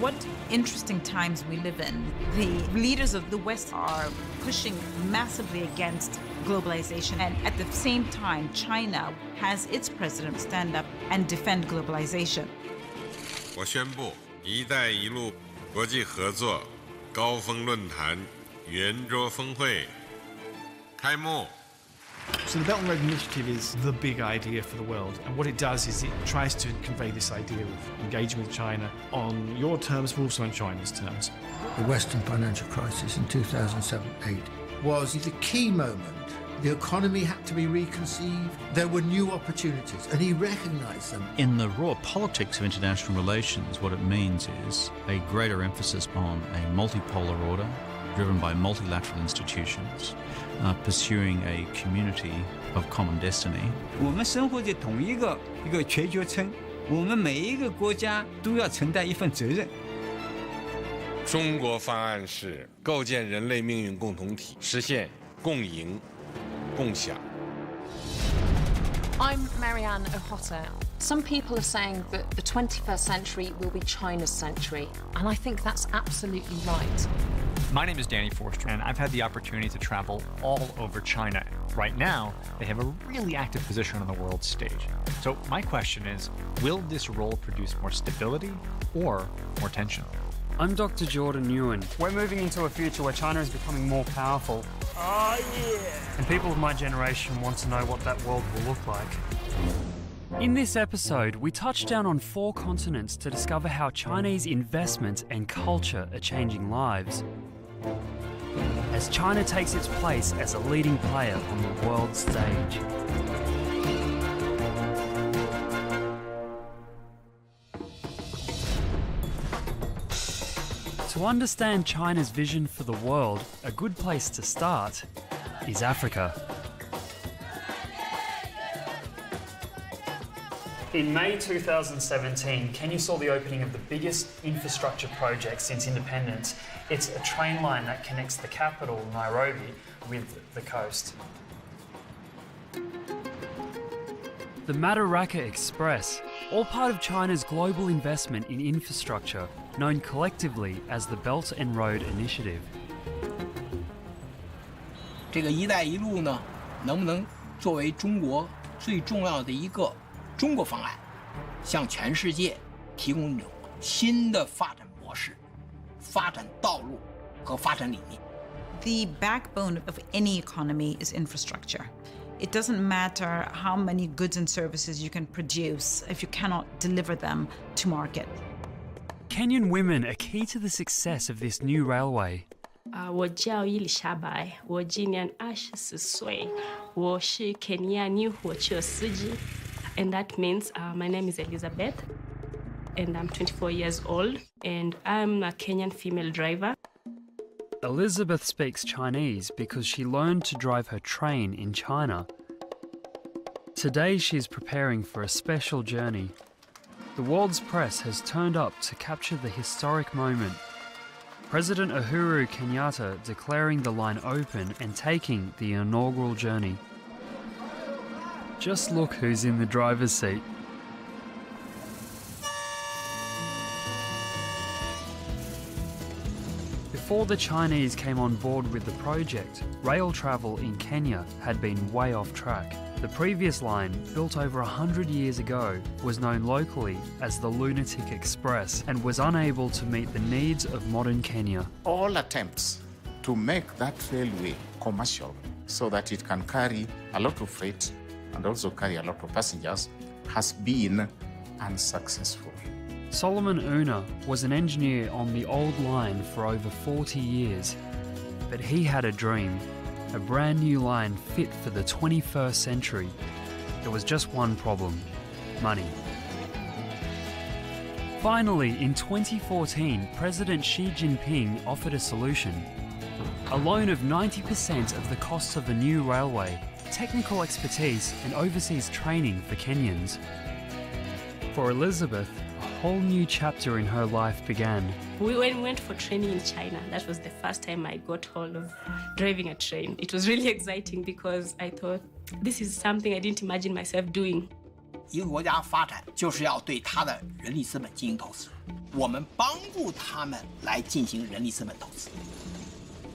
What interesting times we live in. The leaders of the West are pushing massively against globalization. And at the same time, China has its president stand up and defend globalization. 我宣布，一带一路国际合作高峰论坛圆桌峰会开幕。So the Belt and Road Initiative is the big idea for the world, and what it does is it tries to convey this idea of engaging with China on your terms, but also on China's terms. The Western financial crisis in 2007-8 was the key moment. The economy had to be reconceived. There were new opportunities, and he recognized them. In the raw politics of international relations, what it means is a greater emphasis on a multipolar order driven by multilateral institutions, pursuing a community of common destiny. 我们生活在同一个全球村，我们每一个国家都要承担一份责任。中国方案是构建人类命运共同体，实现共赢、共享。I'm Marianne O'Hotter. Some people are saying that the 21st century will be China's century, and I think that's absolutely right. My name is Danny Forster, and I've had the opportunity to travel all over China. Right now, they have a really active position on the world stage. So my question is, will this role produce more stability or more tension? I'm Dr. Jordan Nguyen. We're moving into a future where China is becoming more powerful. Oh, yeah! And people of my generation want to know what that world will look like. In this episode, we touch down on 4 continents to discover how Chinese investment and culture are changing lives, as China takes its place as a leading player on the world stage. To understand China's vision for the world, a good place to start is Africa. In May 2017, Kenya saw the opening of the biggest infrastructure project since independence. It's a train line that connects the capital, Nairobi, with the coast. The Madaraka Express, all part of China's global investment in infrastructure, known collectively as the Belt and Road Initiative. 这个“一带一路”呢，能不能作为中国最重要的一个中国方案，向全世界提供一种新的发展模式、发展道路和发展理念。The backbone of any economy is infrastructure. It doesn't matter how many goods and services you can produce if you cannot deliver them to market. Kenyan women are key to the success of this new railway. 我叫伊丽莎白，我今年24岁，我是肯尼亚女火车司机。And that means my name is Elizabeth, and I'm 24 years old, and I'm a Kenyan female driver. Elizabeth speaks Chinese because she learned to drive her train in China. Today she's preparing for a special journey. The world's press has turned up to capture the historic moment. President Uhuru Kenyatta declaring the line open and taking the inaugural journey. Just look who's in the driver's seat. Before the Chinese came on board with the project, rail travel in Kenya had been way off track. The previous line, built over 100 years ago, was known locally as the Lunatic Express and was unable to meet the needs of modern Kenya. All attempts to make that railway commercial so that it can carry a lot of freight and also carry a lot of passengers has been unsuccessful. Solomon Una was an engineer on the old line for over 40 years. But he had a dream, a brand new line fit for the 21st century. There was just one problem: money. Finally, in 2014, President Xi Jinping offered a solution. A loan of 90% of the cost of the new railway, technical expertise and overseas training for Kenyans. For Elizabeth, a whole new chapter in her life began. We went for training in China. That was the first time I got hold of driving a train. It was really exciting because I thought this is something I didn't imagine myself doing. 一个国家发展，就是要对它的人力资本进行投资。我们帮助他们来进行人力资本投资。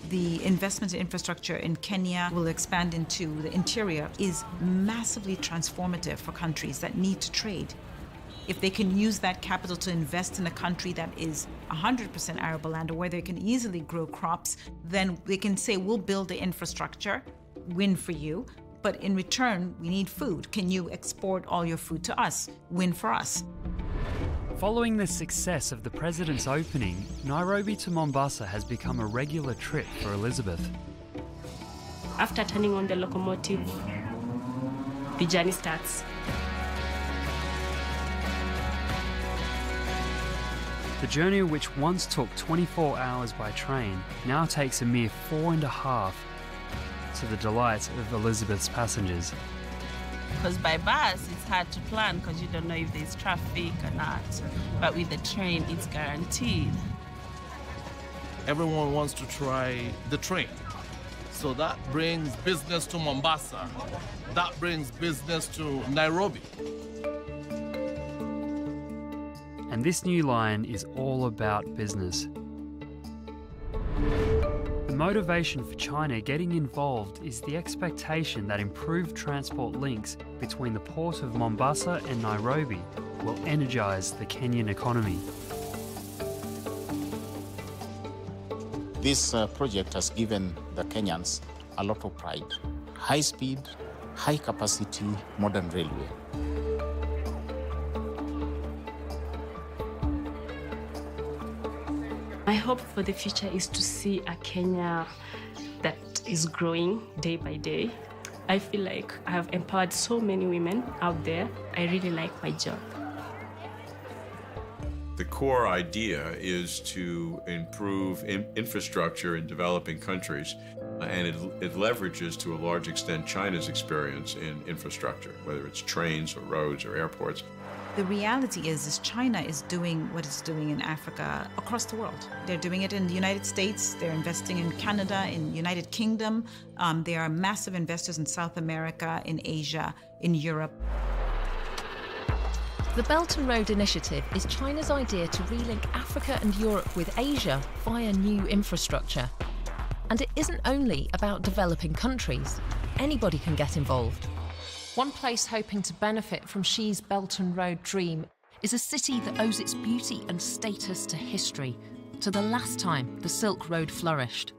The investment in infrastructure in Kenya will expand into the interior is massively transformative for countries that need to trade. If they can use that capital to invest in a country that is 100% arable land or where they can easily grow crops, then they can say, we'll build the infrastructure, win for you, but in return, we need food. Can you export all your food to us? Win for us. Following the success of the president's opening, Nairobi to Mombasa has become a regular trip for Elizabeth. After turning on the locomotive, the journey starts. The journey, which once took 24 hours by train, now takes a mere 4.5, to the delight of Elizabeth's passengers. Because by bus, it's hard to plan because you don't know if there's traffic or not. But with the train, it's guaranteed. Everyone wants to try the train. So that brings business to Mombasa. That brings business to Nairobi. And this new line is all about business. The motivation for China getting involved is the expectation that improved transport links between the port of Mombasa and Nairobi will energise the Kenyan economy. This project has given the Kenyans a lot of pride. High speed, high capacity, modern railway. My hope for the future is to see a Kenya that is growing day by day. I feel like I have empowered so many women out there. I really like my job. The core idea is to improve infrastructure in developing countries, and it leverages to a large extent China's experience in infrastructure, whether it's trains or roads or airports. The reality is China is doing what it's doing in Africa across the world. They're doing it in the United States, they're investing in Canada, in United Kingdom. They are massive investors in South America, in Asia, in Europe. The Belt and Road Initiative is China's idea to relink Africa and Europe with Asia via new infrastructure. And it isn't only about developing countries. Anybody can get involved. One place hoping to benefit from Xi's Belt and Road dream is a city that owes its beauty and status to history, to the last time the Silk Road flourished.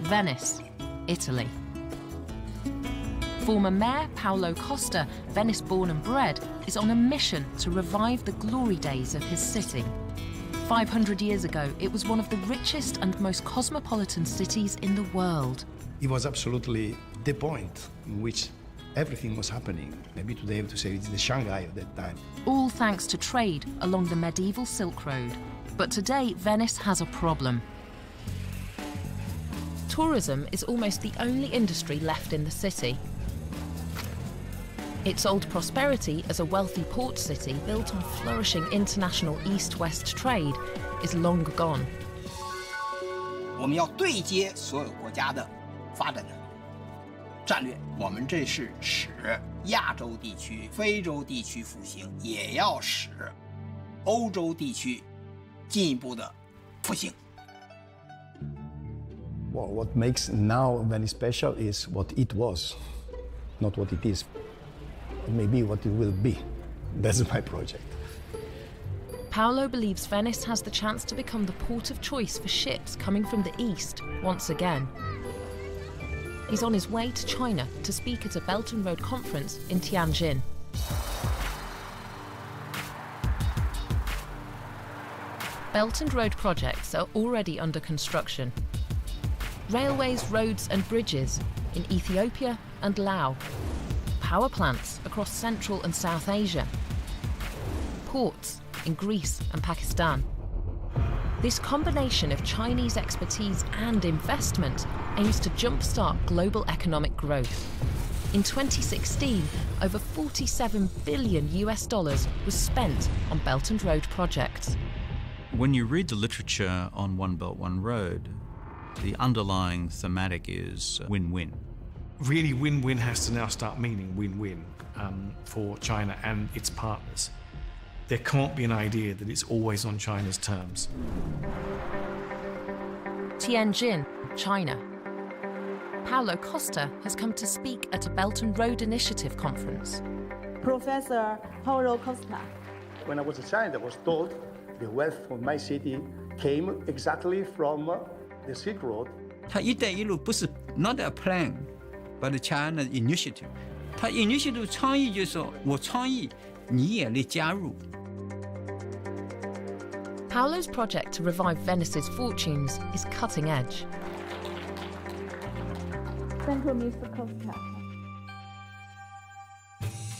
Venice, Italy. Former Mayor Paolo Costa, Venice-born and bred, is on a mission to revive the glory days of his city. 500 years ago, it was one of the richest and most cosmopolitan cities in the world. It was absolutely the point in which everything was happening. Maybe today I have to say it's the Shanghai of that time. All thanks to trade along the medieval Silk Road. But today, Venice has a problem. Tourism is almost the only industry left in the city. Its old prosperity as a wealthy port city built on flourishing international east-west trade is long gone. 我们要对接所有国家的发展的战略，我们这是使亚洲地区、非洲地区复兴，也要使欧洲地区进一步的复兴。Well, what makes now Venice special is what it was, not what it is. Maybe what it will be. That's my project. Paolo believes Venice has the chance to become the port of choice for ships coming from the east once again. He's on his way to China to speak at a Belt and Road conference in Tianjin. Belt and Road projects are already under construction. Railways, roads and bridges in Ethiopia and Laos. Power plants across Central and South Asia. Ports in Greece and Pakistan. This combination of Chinese expertise and investment aims to jumpstart global economic growth. In 2016, over $47 billion was spent on Belt and Road projects. When you read the literature on One Belt, One Road, the underlying thematic is win-win. really win-win has to now start meaning win-win for China and its partners. There can't be an idea that it's always on China's terms. Tianjin, China. Paulo Costa has come to speak at a Belt and Road Initiative conference. Professor Paulo Costa. When I was a child, I was told the wealth of my city came exactly from the Silk Road. 它一带一路不是 not a plan, but China initiative. 它 initiative 倡议就是说我倡议，你也来加入。Paulo's project to revive Venice's fortunes is cutting edge. Thank you, Mr. Costa.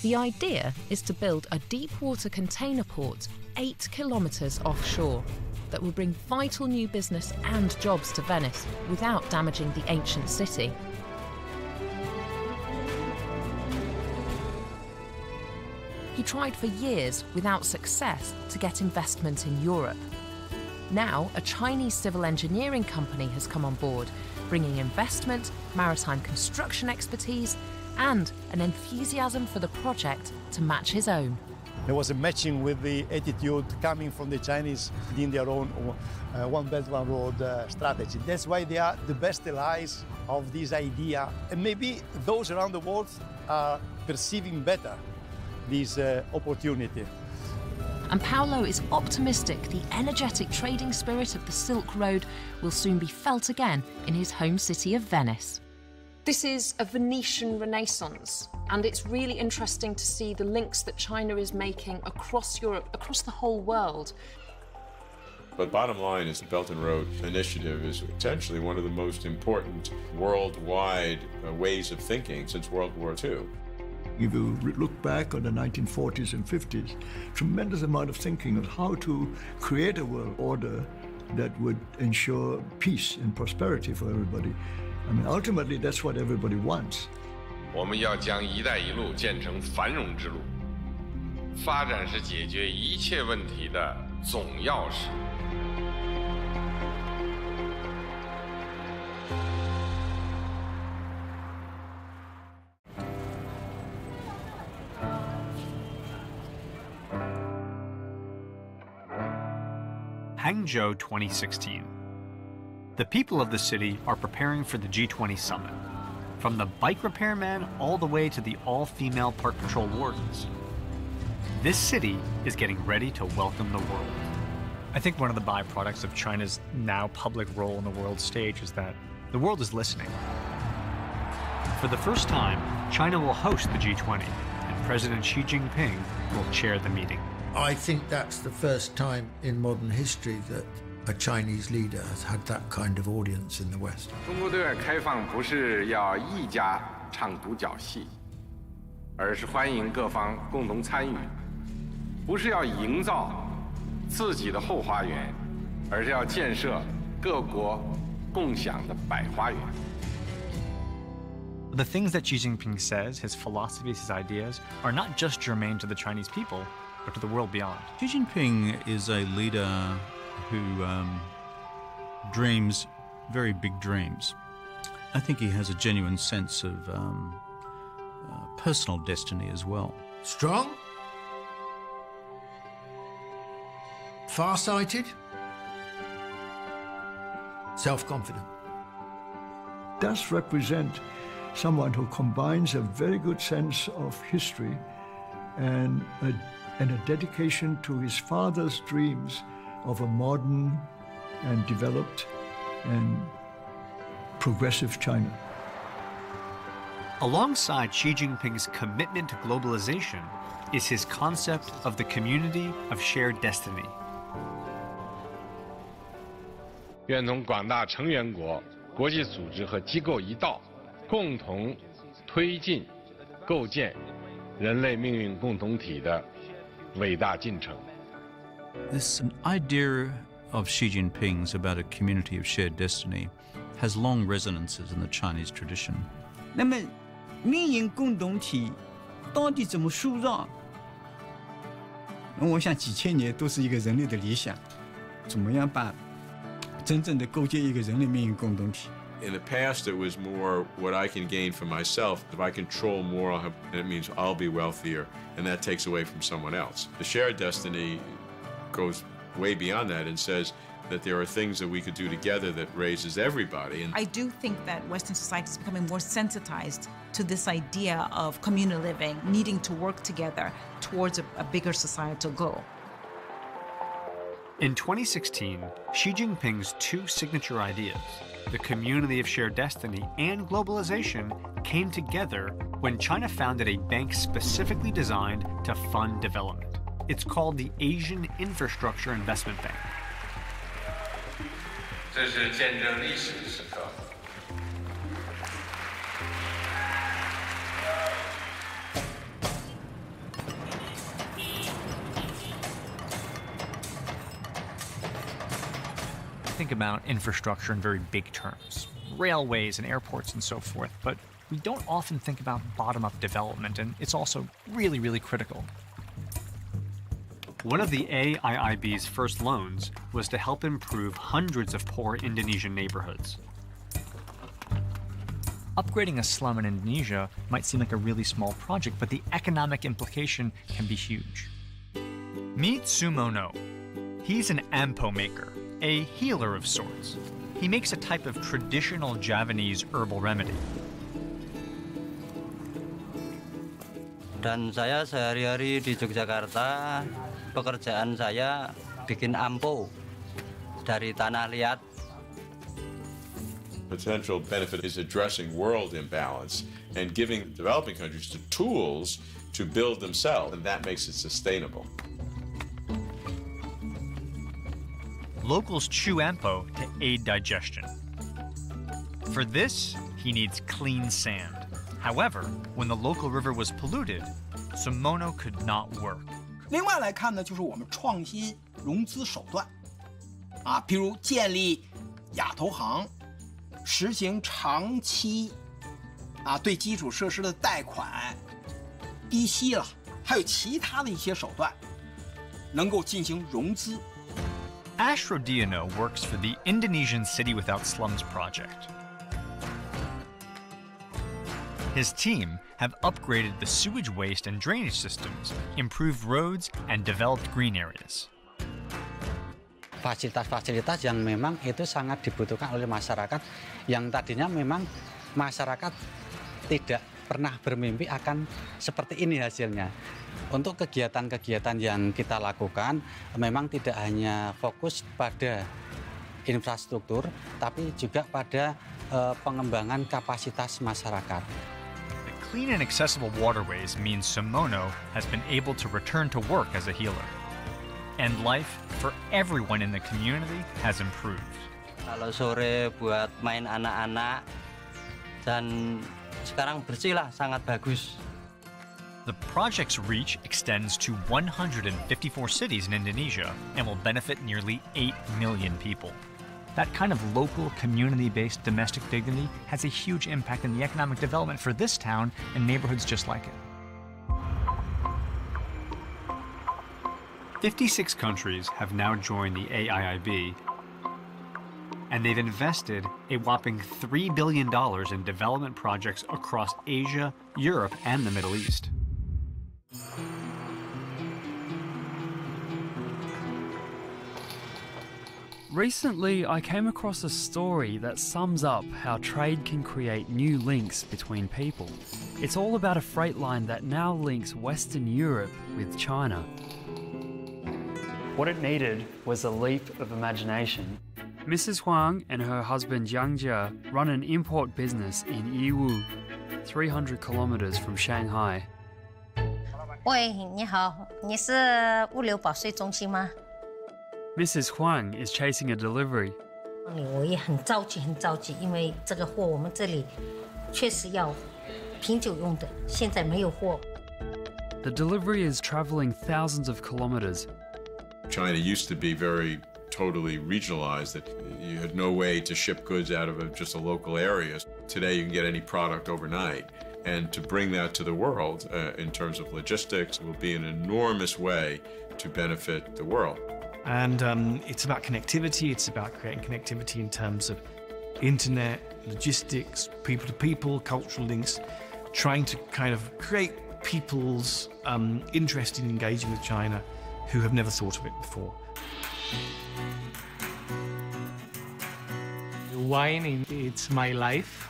The idea is to build a deep-water container port 8 kilometres offshore that will bring vital new business and jobs to Venice without damaging the ancient city. He tried for years without success to get investment in Europe. Now, a Chinese civil engineering company has come on board, bringing investment, maritime construction expertise, and an enthusiasm for the project to match his own. There was a matching with the attitude coming from the Chinese in their own One Belt, One Road strategy. That's why they are the best allies of this idea. And maybe those around the world are perceiving better this opportunity. And Paulo is optimistic the energetic trading spirit of the Silk Road will soon be felt again in his home city of Venice. This is a Venetian renaissance, and it's really interesting to see the links that China is making across Europe, across the whole world. But bottom line is the Belt and Road Initiative is potentially one of the most important worldwide ways of thinking since World War II. If you look back on the 1940s and 50s, tremendous amount of thinking of how to create a world order that would ensure peace and prosperity for everybody. I mean, ultimately, that's what everybody wants. 我们要将“一带一路”建成繁荣之路，发展是解决一切问题的总钥匙。Hangzhou 2016. The people of the city are preparing for the G20 summit, from the bike repairman all the way to the all-female park patrol wardens. This city is getting ready to welcome the world. I think one of the byproducts of China's now public role on the world stage is that the world is listening. For the first time, China will host the G20, and President Xi Jinping will chair the meeting. I think that's the first time in modern history that a Chinese leader has had that kind of audience in the West. 中国对外开放不是要一家唱独角戏，而是欢迎各方共同参与，不是要营造自己的后花园，而是要建设各国共享的百花园。 The things that Xi Jinping says, his philosophies, his ideas, are not just germane to the Chinese people, but to the world beyond. Xi Jinping is a leader who dreams very big dreams. I think he has a genuine sense of personal destiny as well. Strong, far-sighted, self-confident. Does represent someone who combines a very good sense of history and a dedication to his father's dreams of a modern and developed and progressive China. Alongside Xi Jinping's commitment to globalization is his concept of the community of shared destiny. 愿同广大成员国、国际组织和机构一道，共同推进构建人类命运共同体的伟大进程。 This idea of Xi Jinping's about a community of shared destiny has long resonances in the Chinese tradition. 那么，命运共同体到底怎么塑造？我想几千年都是一个人类的理想，怎么样把真正的构建一个人类命运共同体？ In the past, it was more what I can gain for myself. If I control more, it means I'll be wealthier, and that takes away from someone else. The shared destiny goes way beyond that and says that there are things that we could do together that raises everybody. And I do think that Western society is becoming more sensitized to this idea of communal living, needing to work together towards a bigger societal goal. In 2016, Xi Jinping's two signature ideas, the community of shared destiny and globalization, came together when China founded a bank specifically designed to fund development. It's called the Asian Infrastructure Investment Bank. 这是见证历史的时刻。Think about infrastructure in very big terms, railways and airports and so forth, but we don't often think about bottom-up development, and it's also really, really critical. One of the AIIB's first loans was to help improve hundreds of poor Indonesian neighborhoods. Upgrading a slum in Indonesia might seem like a really small project, but the economic implication can be huge. Meet Sumono. He's an ampo maker, a healer of sorts. He makes a type of traditional Javanese herbal remedy. Dan saya sehari-hari di Yogyakarta, pekerjaan saya bikin ampo dari tanah liat. Potential benefit is addressing world imbalance and giving developing countries the tools to build themselves, and that makes it sustainable. Locals chew ampo to aid digestion. For this, he needs clean sand. However, when the local river was polluted, Sumono could not work. 另外来看呢，就是我们创新融资手段，比如建立亚投行，实行长期对基础设施的贷款、低息了，还有其他的一些手段，能够进行融资。Ashrodiono works for the Indonesian City Without Slums project. His team have upgraded the sewage waste and drainage systems, improved roads, and developed green areas. Fasilitas-fasilitas yang memang itu sangat dibutuhkan oleh masyarakat, yang tadinya memang masyarakat tidak pernah bermimpi akan seperti ini hasilnya. Untuk kegiatan-kegiatan yang kita lakukan, memang tidak hanya fokus pada infrastruktur, tapi juga pada pengembangan kapasitas masyarakat. Clean and accessible waterways means Sumono has been able to return to work as a healer. And life for everyone in the community has improved. Kalau sore buat main anak-anak, dan sekarang bersih lah, sangat bagus. The project's reach extends to 154 cities in Indonesia and will benefit nearly 8 million people. That kind of local, community-based domestic dignity has a huge impact in the economic development for this town and neighborhoods just like it. 56 countries have now joined the AIIB, and they've invested a whopping $3 billion in development projects across Asia, Europe, and the Middle East. Recently, I came across a story that sums up how trade can create new links between people. It's all about a freight line that now links Western Europe with China. What it needed was a leap of imagination. Mrs. Huang and her husband Jiang Jia run an import business in Yiwu, 300 kilometers from Shanghai. 喂，你好，你是物流保税中心吗？ Mrs. Huang is chasing a delivery. 我也很着急，很着急，因为这个货我们这里确实要品酒用的，现在没有货。 The delivery is traveling thousands of kilometers. China used to be very totally regionalized, that you had no way to ship goods out of just a local area. Today you can get any product overnight. And to bring that to the world in terms of logistics will be an enormous way to benefit the world. And it's about connectivity. It's about creating connectivity in terms of internet, logistics, people-to-people, cultural links, trying to kind of create people's interest in engaging with China who have never thought of it before. Wine, it's my life,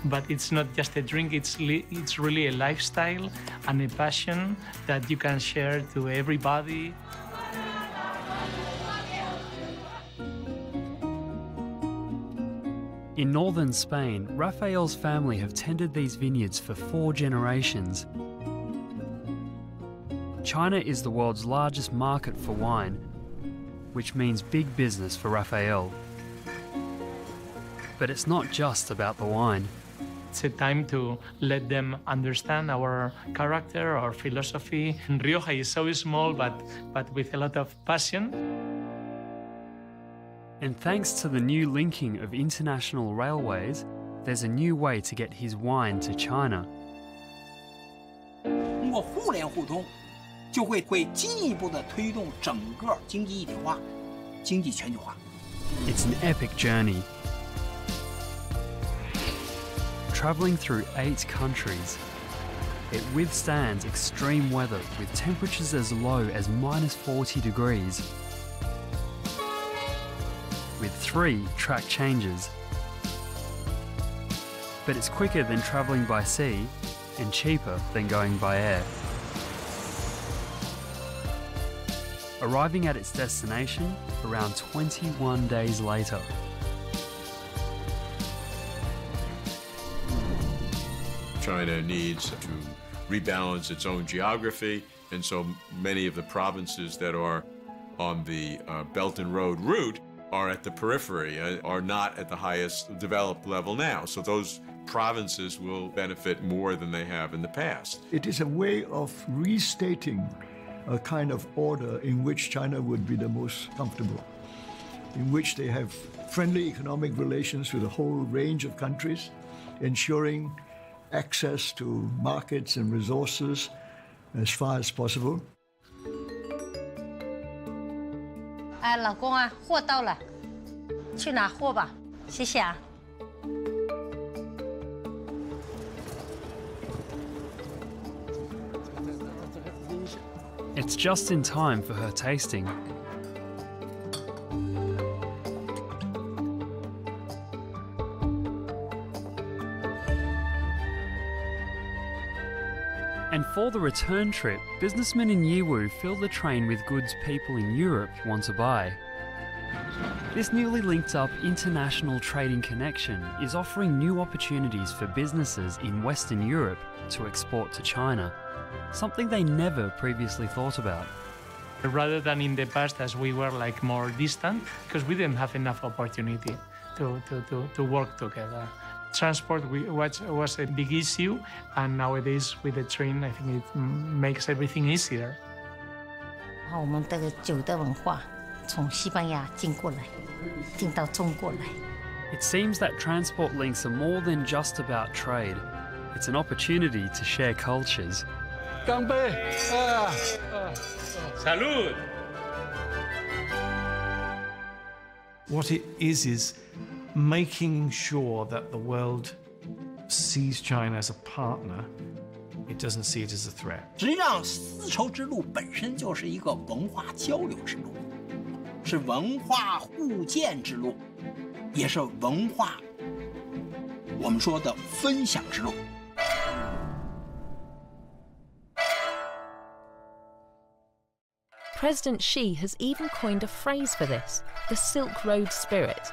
but it's not just a drink, it's really a lifestyle and a passion that you can share to everybody. In northern Spain, Rafael's family have tended these vineyards for 4 generations. China is the world's largest market for wine, which means big business for Rafael. But it's not just about the wine. It's a time to let them understand our character, our philosophy. Rioja is so small, but with a lot of passion. And thanks to the new linking of international railways, there's a new way to get his wine to China. 通过互联互通，就会进一步的推动整个经济一体化、经济全球化。 It's an epic journey. Travelling through 8 countries, it withstands extreme weather with temperatures as low as -40 degrees. With 3 track changes. But it's quicker than travelling by sea and cheaper than going by air. Arriving at its destination around 21 days later. China needs to rebalance its own geography, and so many of the provinces that are on the Belt and Road route are at the periphery, are not at the highest developed level now. So those provinces will benefit more than they have in the past. It is a way of restating a kind of order in which China would be the most comfortable, in which they have friendly economic relations with a whole range of countries, ensuring access to markets and resources as far as possible. 哎，老公啊，货到了，去拿货吧，谢谢啊。It's just in time for her tasting. And for the return trip, businessmen in Yiwu fill the train with goods people in Europe want to buy. This newly linked up international trading connection is offering new opportunities for businesses in Western Europe to export to China, something they never previously thought about. Rather than in the past, as we were like more distant, because we didn't have enough opportunity to work together. Transport was a big issue, and nowadays with the train, I think it makes everything easier. 我们这个酒的文化从西班牙进过来，进到中国来。 It seems that transport links are more than just about trade. It's an opportunity to share cultures. 干杯！Salud! What it is making sure that the world sees China as a partner. It doesn't see it as a threat. 实际上，丝绸之路本身就是一个文化交流之路，是文化互鉴之路，也是文化我们说的分享之路。 President Xi has even coined a phrase for this, the Silk Road spirit.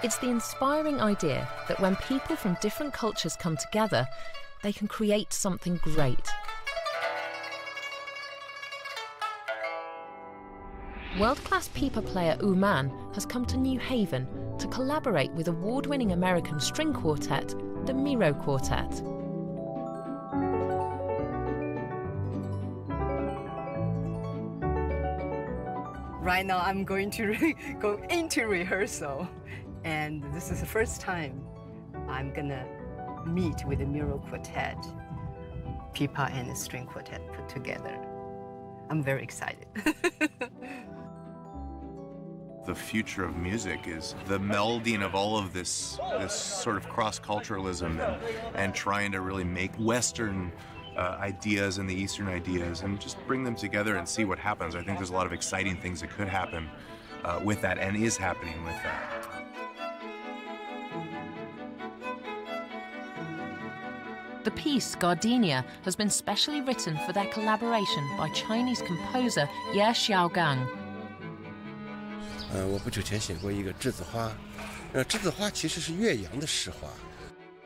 It's the inspiring idea that when people from different cultures come together, they can create something great. World-class pipa player Wu Man has come to New Haven to collaborate with award-winning American string quartet, the Miro Quartet. Right now, I'm going to go into rehearsal, and this is the first time I'm gonna meet with the Miro Quartet, pipa and string quartet put together. I'm very excited. The future of music is the melding of all of this sort of cross-culturalism and trying to really make Western ideas and the Eastern ideas and just bring them together and see what happens. I think there's a lot of exciting things that could happen with that and is happening with that. The piece, Gardenia, has been specially written for their collaboration by Chinese composer Ye Xiaogang. 我不久前写过一个栀子花，栀子花其实是岳阳的诗花，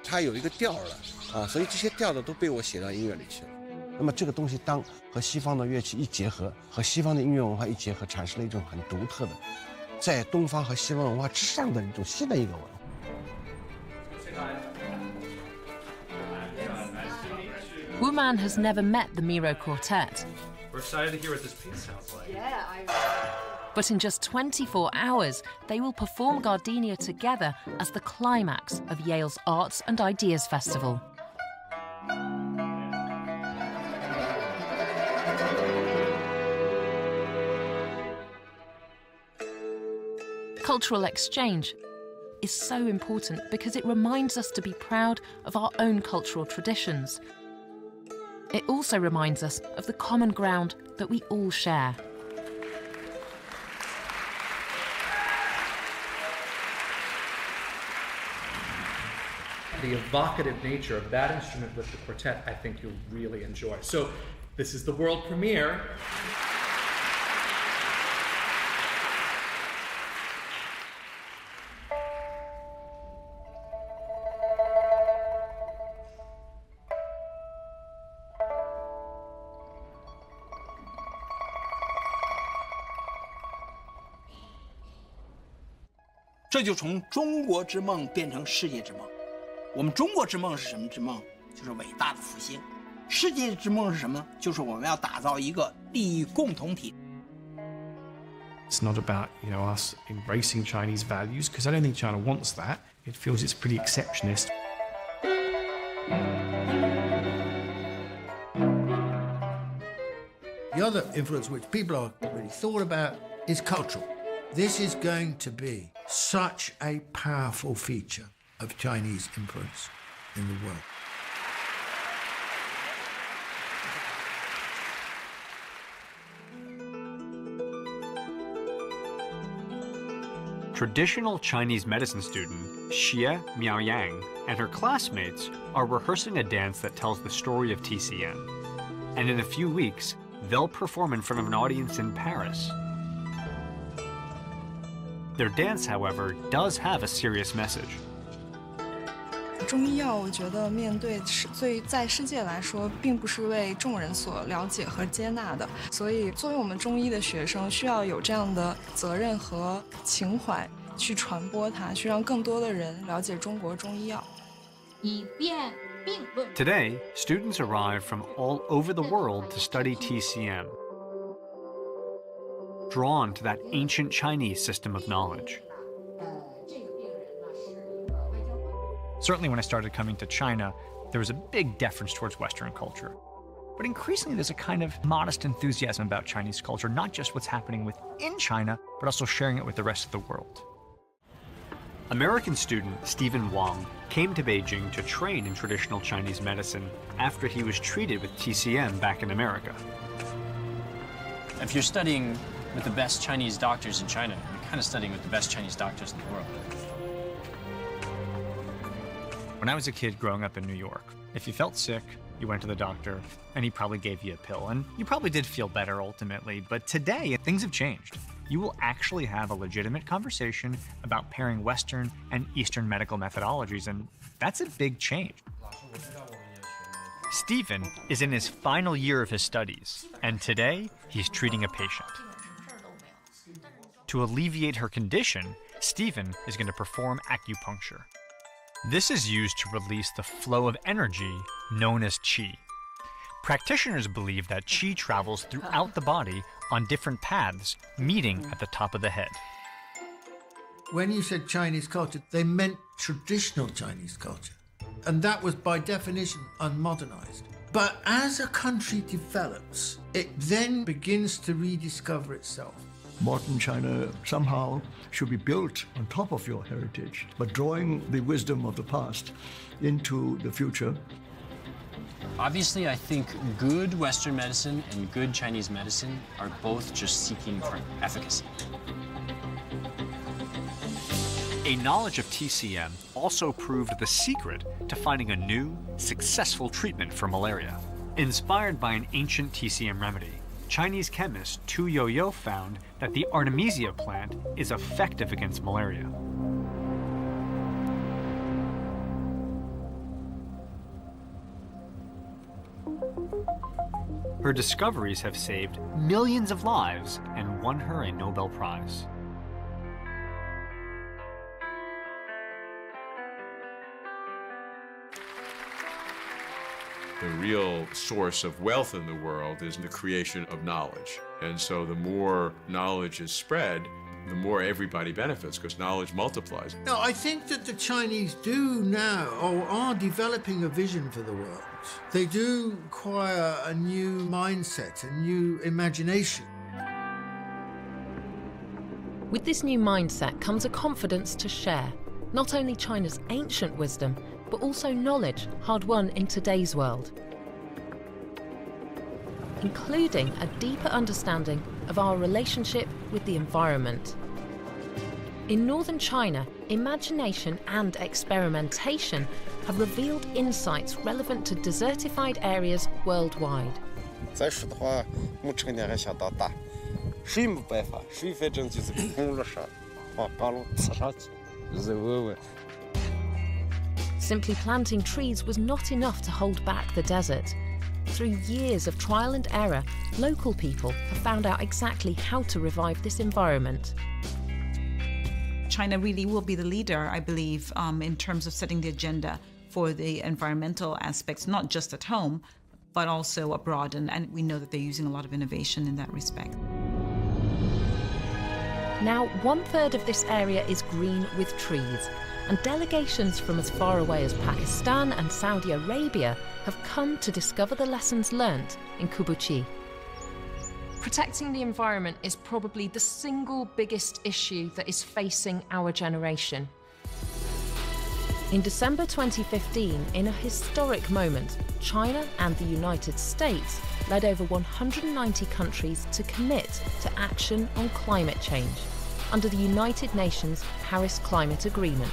它有一个调了啊，所以这些调呢都被我写到音乐里去了。那么这个东西当和西方的乐器一结合，和西方的音乐文化一结合，产生了一种很独特的，在东方和西方文化之上的一种新的一个文化。Wu Man has never met the Miro Quartet. We're excited to hear what this piece sounds like. Yeah, But in just 24 hours, they will perform Gardenia together as the climax of Yale's Arts and Ideas Festival. Cultural exchange is so important because it reminds us to be proud of our own cultural traditions. It also reminds us of the common ground that we all share. The evocative nature of that instrument with the quartet, I think you'll really enjoy. So this is the world premiere. "这就从中国之梦变成世界之梦。我们中国之梦是什么之梦？就是伟大的复兴。世界之梦是什么？就是我们要打造一个利益共同体。It's not about us embracing Chinese values, because I don't think China wants that. It feels it's pretty exceptionist. The other influence which people are really thought about is cultural. This is going to be such a powerful feature of Chinese influence in the world. Traditional Chinese medicine student Xie Miaoyang and her classmates are rehearsing a dance that tells the story of TCM. And in a few weeks, they'll perform in front of an audience in Paris. Their dance, however, does have a serious message. 中医药，我觉得面对在世界来说，并不是为众人所了解和接纳的。所以，作为我们中医的学生，需要有这样的责任和情怀去传播它，去让更多的人了解中国中医药。以便并论。Today, students arrive from all over the world to study TCM, drawn to that ancient Chinese system of knowledge. Certainly when I started coming to China, there was a big deference towards Western culture. But increasingly there's a kind of modest enthusiasm about Chinese culture, not just what's happening within China, but also sharing it with the rest of the world. American student Stephen Wang came to Beijing to train in traditional Chinese medicine after he was treated with TCM back in America. If you're studying with the best Chinese doctors in China, you're kind of studying with the best Chinese doctors in the world. When I was a kid growing up in New York, if you felt sick, you went to the doctor, and he probably gave you a pill, and you probably did feel better ultimately. But today, things have changed. You will actually have a legitimate conversation about pairing Western and Eastern medical methodologies, and that's a big change. Stephen is in his final year of his studies, and today, he's treating a patient. To alleviate her condition, Stephen is going to perform acupuncture. This is used to release the flow of energy known as qi. Practitioners believe that qi travels throughout the body on different paths, meeting at the top of the head. When you said Chinese culture, they meant traditional Chinese culture. And that was by definition unmodernized. But as a country develops, it then begins to rediscover itself. modern China somehow should be built on top of your heritage, but drawing the wisdom of the past into the future. Obviously, I think good Western medicine and good Chinese medicine are both just seeking for efficacy. A knowledge of TCM also proved the secret to finding a new, successful treatment for malaria. Inspired by an ancient TCM remedy, Chinese chemist Tu Youyou found that the Artemisia plant is effective against malaria. Her discoveries have saved millions of lives and won her a Nobel Prize. The real source of wealth in the world is the creation of knowledge. And so the more knowledge is spread, the more everybody benefits, because knowledge multiplies. No, I think that the Chinese do now, or are developing a vision for the world. They do acquire a new mindset, a new imagination. With this new mindset comes a confidence to share not only China's ancient wisdom, but also knowledge hard-won in today's world, including a deeper understanding of our relationship with the environment. In northern China, imagination and experimentation have revealed insights relevant to desertified areas worldwide. 再说的话，我成年还想到大，谁没办法？谁反正就是空了上，把路刺上去，再问问。 Simply planting trees was not enough to hold back the desert. Through years of trial and error, local people have found out exactly how to revive this environment. China really will be the leader, I believe, in terms of setting the agenda for the environmental aspects, not just at home, but also abroad. And we know that they're using a lot of innovation in that respect. Now, 1/3 of this area is green with trees, and delegations from as far away as Pakistan and Saudi Arabia have come to discover the lessons learnt in Kubuchi. Protecting the environment is probably the single biggest issue that is facing our generation. In December 2015, in a historic moment, China and the United States led over 190 countries to commit to action on climate change under the United Nations Paris Climate Agreement.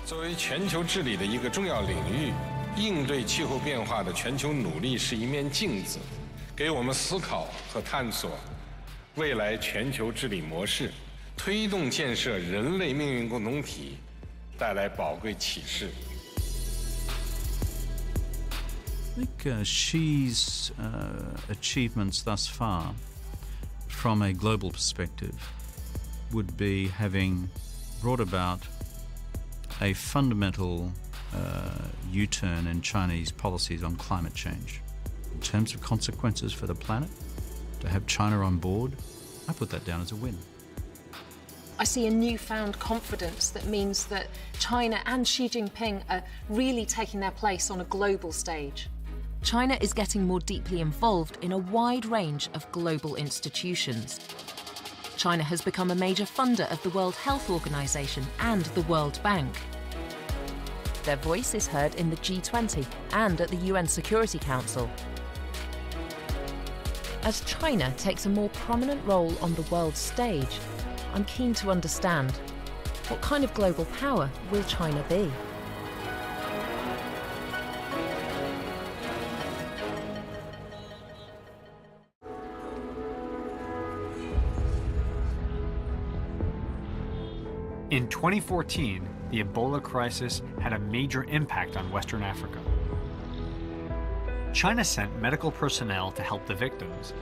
作为全球治理的一个重要领域，应对气候变化的全球努力是一面镜子，给我们思考和探索未来全球治理模式，推动建设人类命运共同体带来宝贵启示。I think Xi's achievements thus far, from a global perspective, would be having brought about a fundamental U-turn in Chinese policies on climate change. In terms of consequences for the planet, to have China on board, I put that down as a win. I see a newfound confidence that means that China and Xi Jinping are really taking their place on a global stage. China is getting more deeply involved in a wide range of global institutions. China has become a major funder of the World Health Organization and the World Bank. Their voice is heard in the G20 and at the UN Security Council. As China takes a more prominent role on the world stage, I'm keen to understand, what kind of global power will China be? In 2014, the Ebola crisis had a major impact on Western Africa. China sent medical personnel to help the victims,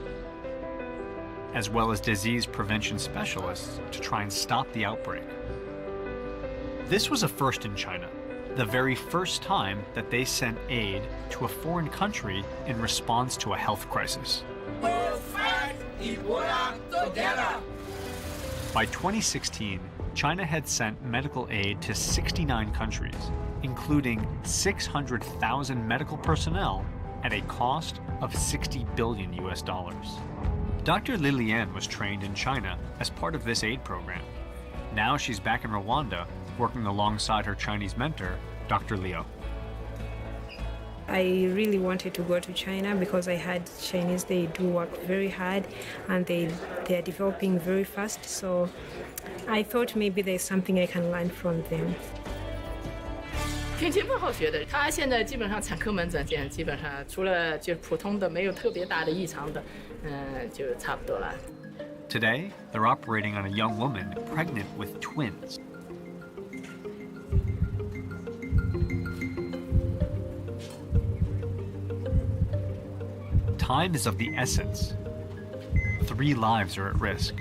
as well as disease prevention specialists to try and stop the outbreak. This was a first in China, the very first time that they sent aid to a foreign country in response to a health crisis. We'll fight Ebola together! By 2016, China had sent medical aid to 69 countries, including 600,000 medical personnel at a cost of 60 billion US dollars. Dr. Lilian was trained in China as part of this aid program. Now she's back in Rwanda working alongside her Chinese mentor, Dr. Liu. I really wanted to go to China because I had Chinese, they do work very hard and they are developing very fast. So I thought maybe there's something I can learn from them. 天津分号学的，他现在基本上产科门诊见，基本上除了就普通的没有特别大的异常的，就差不多了。Today, they're operating on a young woman pregnant with twins. Time is of the essence. 3 lives are at risk.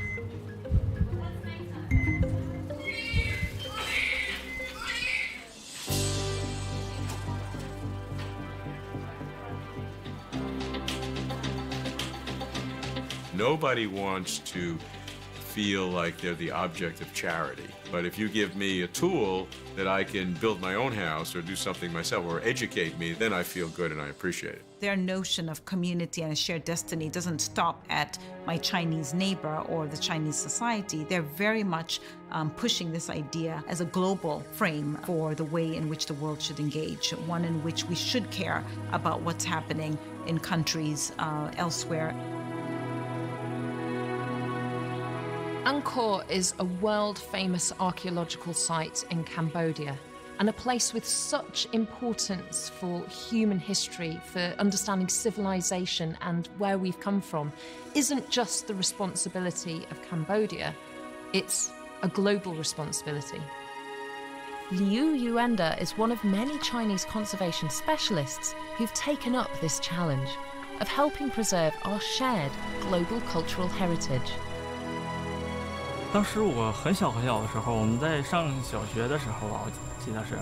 Nobody wants to feel like they're the object of charity. But if you give me a tool that I can build my own house or do something myself or educate me, then I feel good and I appreciate it. Their notion of community and a shared destiny doesn't stop at my Chinese neighbor or the Chinese society. They're very much pushing this idea as a global frame for the way in which the world should engage, one in which we should care about what's happening in countries elsewhere. Angkor is a world-famous archaeological site in Cambodia, and a place with such importance for human history, for understanding civilization and where we've come from, isn't just the responsibility of Cambodia, it's a global responsibility. Liu Yuanda is one of many Chinese conservation specialists who've taken up this challenge of helping preserve our shared global cultural heritage. 当时我很小的时候，我们在上小学的时候吧，我记得是，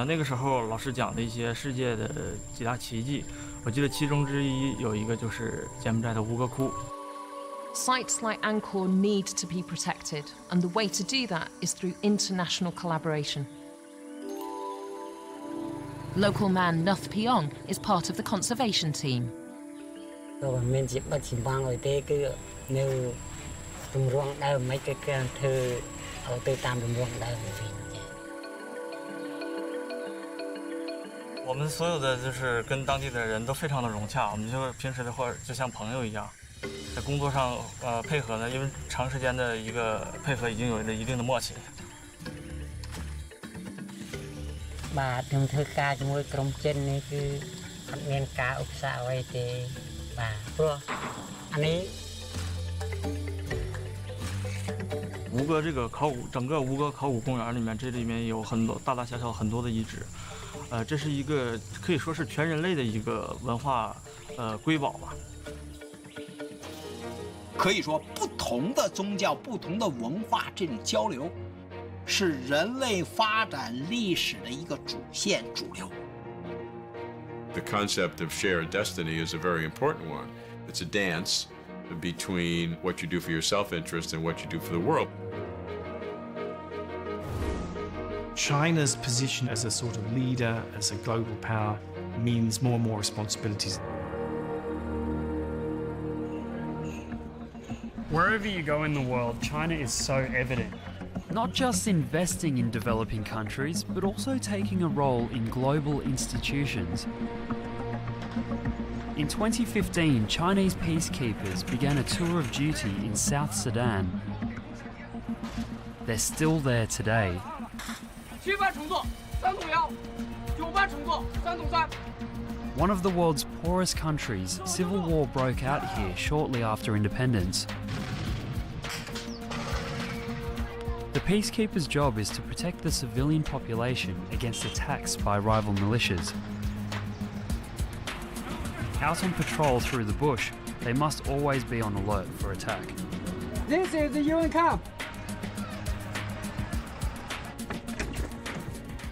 那个时候老师讲的一些世界的几大奇迹，我记得其中之一有一个就是柬埔寨的吴哥窟。Sites like Angkor need to be protected, and the way to do that is through international collaboration. Local man Nuth Piong is part of the conservation team. "我们所有的就是跟当地的人都非常的融洽，我们就平时的话就像朋友一样，在工作上配合呢，因为长时间的一个配合已经有了一定的默契。 បាទខ្ញុំធ្វើការជាមួយក្រុមចិននេះគឺអត់មានការឧបសគ្គអ្វីទេបាទព្រោះអានេះ 吴哥这个考古，整个吴哥考古公园里面，这里面有很多大大小小很多的遗址，这是一个可以说是全人类的一个文化瑰宝吧。可以说，不同的宗教、不同的文化这种交流，是人类发展历史的一个主线、主流。The concept of shared destiny is a very important one. It's a dance between what you do for your self-interest and what you do for the world. China's position as a sort of leader, as a global power, means more and more responsibilities. Wherever you go in the world, China is so evident. Not just investing in developing countries, but also taking a role in global institutions. In 2015, Chinese peacekeepers began a tour of duty in South Sudan. They're still there today. One of the world's poorest countries, civil war broke out here shortly after independence. The peacekeepers' job is to protect the civilian population against attacks by rival militias. Out on patrol through the bush, they must always be on alert for attack. This is the UN camp.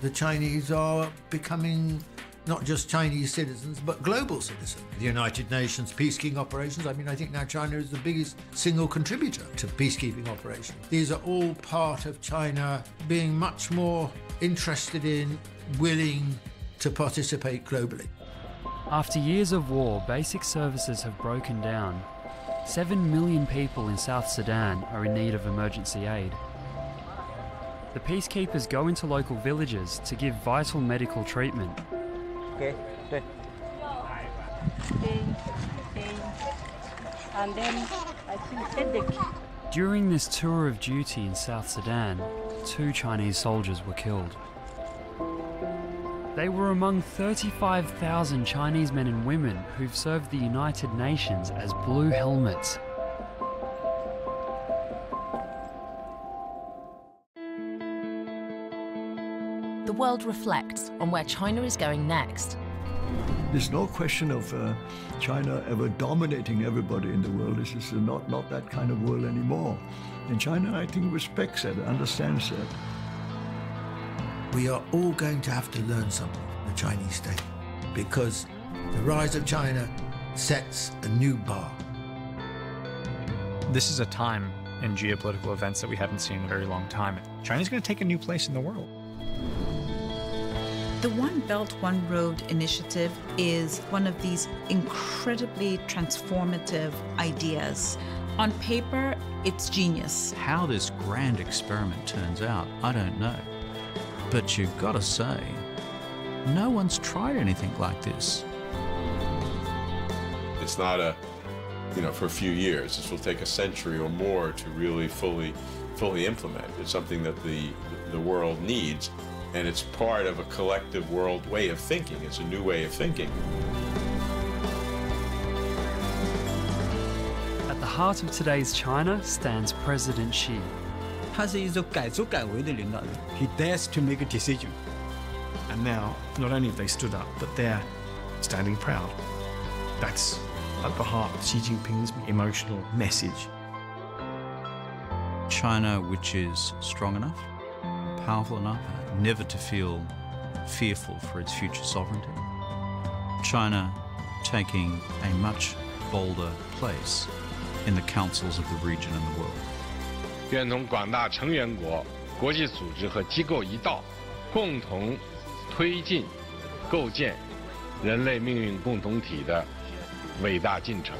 The Chinese are becoming not just Chinese citizens, but global citizens. The United Nations peacekeeping operations, I mean, I think now China is the biggest single contributor to peacekeeping operations. These are all part of China being much more interested in, willing to participate globally. After years of war, basic services have broken down. 7 million people in South Sudan are in need of emergency aid. The peacekeepers go into local villages to give vital medical treatment. Okay, good. And then I think headache. During this tour of duty in South Sudan, 2 Chinese soldiers were killed. They were among 35,000 Chinese men and women who've served the United Nations as blue helmets. The world reflects on where China is going next. There's no question of China ever dominating everybody in the world. This is not that kind of world anymore. And China, I think, respects that, understands that. We are all going to have to learn something from the Chinese state, because the rise of China sets a new bar. This is a time in geopolitical events that we haven't seen in a very long time. China's going to take a new place in the world. The One Belt, One Road initiative is one of these incredibly transformative ideas. On paper, it's genius. How this grand experiment turns out, I don't know. But you've got to say, no one's tried anything like this. It's not for a few years. This will take a century or more to really fully implement. It's something that the world needs, and it's part of a collective world way of thinking. It's a new way of thinking. At the heart of today's China stands President Xi. 他是一种改组改为的领导人。He dares to make a decision. And now, not only have they stood up, but they're standing proud. That's at the heart of Xi Jinping's emotional message. China, which is strong enough, powerful enough, never to feel fearful for its future sovereignty. China taking a much bolder place in the councils of the region and the world. 愿同广大成员国、国际组织和机构一道，共同推进、构建人类命运共同体的伟大进程。